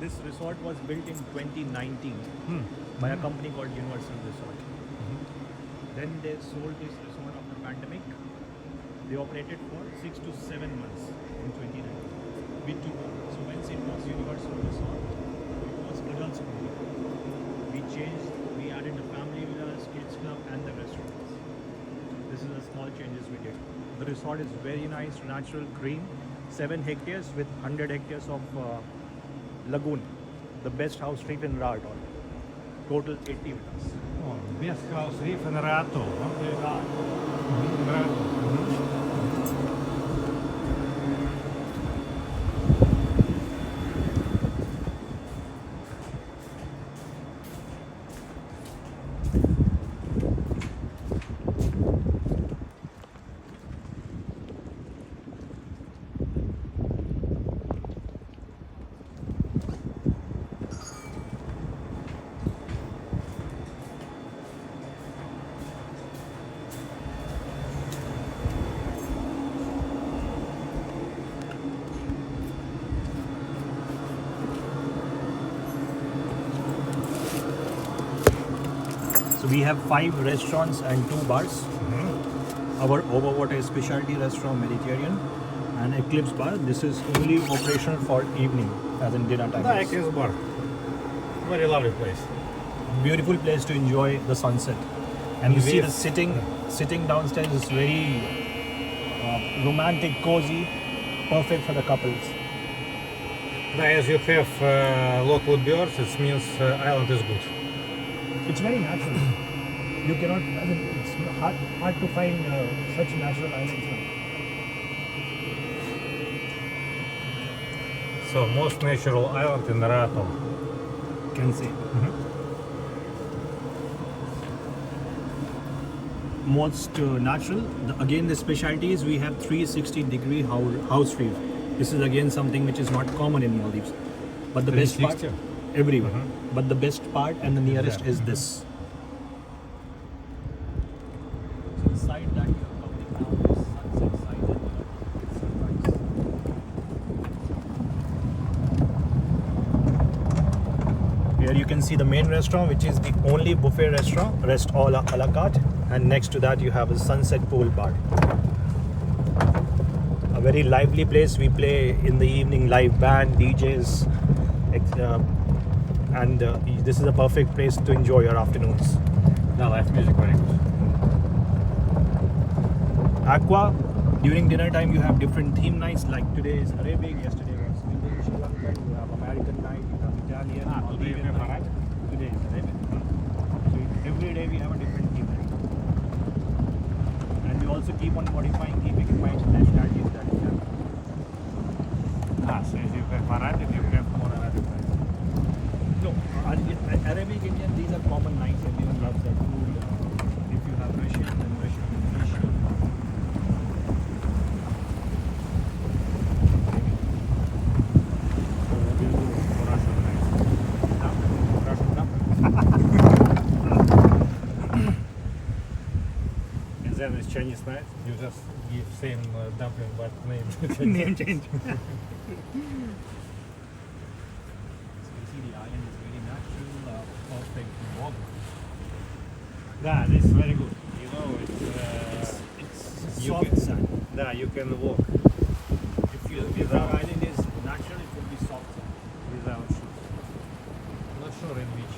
This resort was built in 2019 by a company called Universal Resort. Then they sold this resort after pandemic. They operated for 6 to 7 months in 2019. We took over. So once it was Universal Resort, it was adults only. We changed, we added the family villas, kids club and the restaurants. This is the small changes we did. The resort is very nice, natural, green, 7 hectares with 100 hectares of lagoon. The best house street in Raton. Total 80 villas. Oh, best house reef in Rato. Okay. So we have 5 restaurants and 2 bars. Our overwater specialty restaurant Mediterranean and Eclipse bar. This is only operational for evening, as in dinner time. Да, Eclipse bar. Very lovely place. Beautiful place to enjoy the sunset. And you see the Yes. sitting downstairs is very romantic, cozy, perfect for the couples. Да, as you have local birds, it means island is good. It's very natural. You cannot, I mean, it's hard to find such natural islands now. So most natural island in Rato. Can say. Most natural. Again, the specialty is we have 360-degree house view. This is again something which is not common in Maldives. But the best part, 360? everywhere. But the best part and the nearest is this. So the side that you are coming now is sunset side and it's sunrise. Here you can see the main restaurant, which is the only buffet restaurant, rest all a la carte, and next to that you have a sunset pool bar. A very lively place. We play in the evening, live band, DJs, and this is a perfect place to enjoy your afternoons. Да, live music very good. Aqua, during dinner time you have different theme nights, like today is Arabic, yesterday was Indian, Sri Lankan, you have American night, you have Italian, today you Maldivian have night. Arabic? Today is Arabic. So every day we have a different theme night. And we also keep on modifying, keeping in mind nationalities that we have. So if you have Arabic, you have more Arabic place. No, Arabic, Indian, these are common nights. Everyone loves that food. If you have Russian, then Russian, English. And then it's Chinese night, you just give same dumpling but name. Name change. So you see the island is very natural, perfect to walk. Да, this is very good. You know, It's You soft can- sand. да, you can walk If your island is natural, it will be soft sand. without shoes. Not sure in which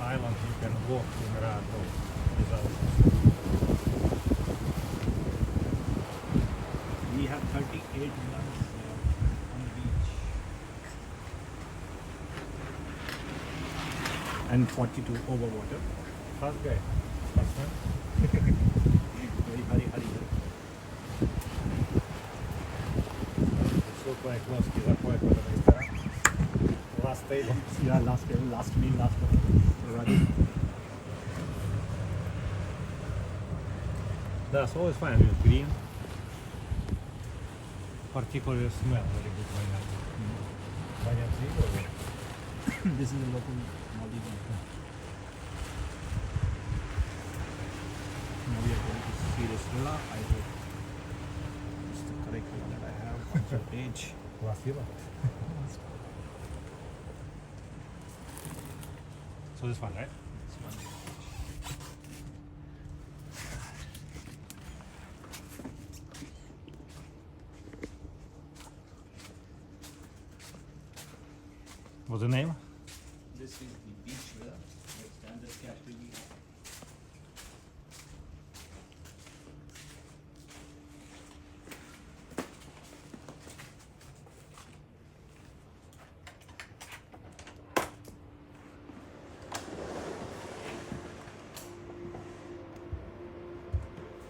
island you can walk in Rato without shoes. We have 38 villas on the beach and 42 over water. Fast guy. Fast man. Very hurry. It looks like Носки заходит в этот ресторан. Last table. Yeah, last meal, last one. Да, so it's fine with green. Particular smell, very good vanilla. Понятно, видел? This is a local Maldivian. Now we are going to see this villa. I hope it's the correct one that I have on the page. Last villa. So this one, right? This one. What's the name? This is the beach villa. The standard category.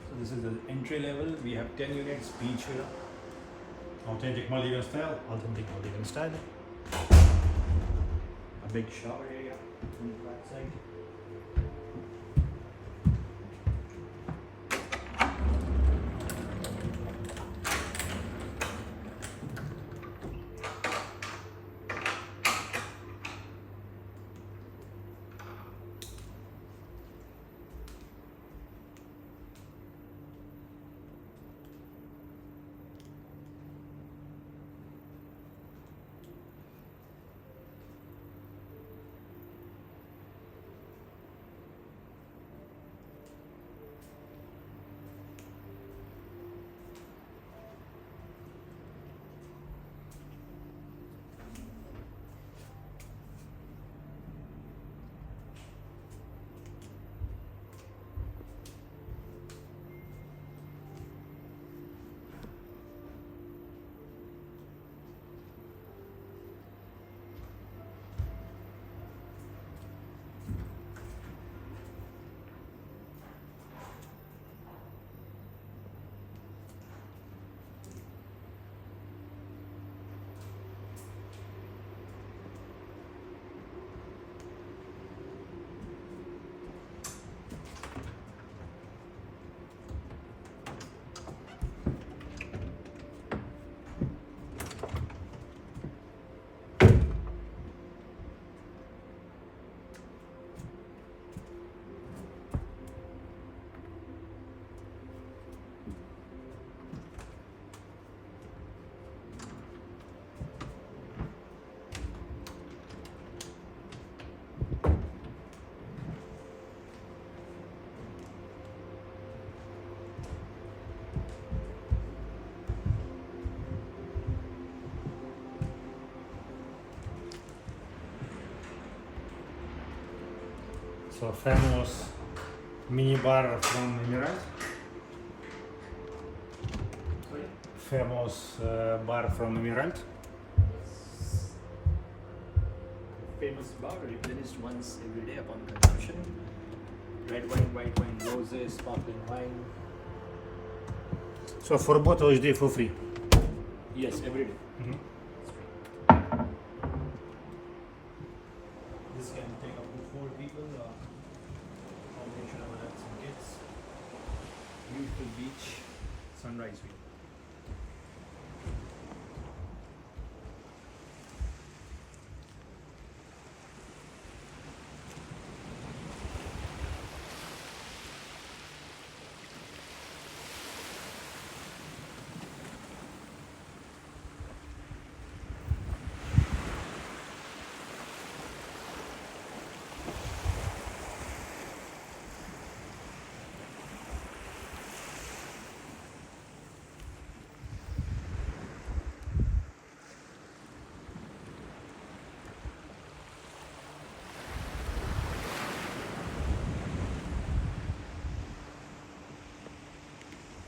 So this is the entry level. We have 10 units beach villa. Authentic Maldivian style. Authentic Maldivian style. A big shower area on the back side. So famous mini bar from Emirate. Sorry? Famous bar from Emirate. Famous bar replenished once every day upon consumption. Red wine, white wine, roses, sparkling wine. So for bottle each day for free. Yes, every day. Mhm. This can take up to 4 people. Combination of adults and kids. Beautiful beach, sunrise view.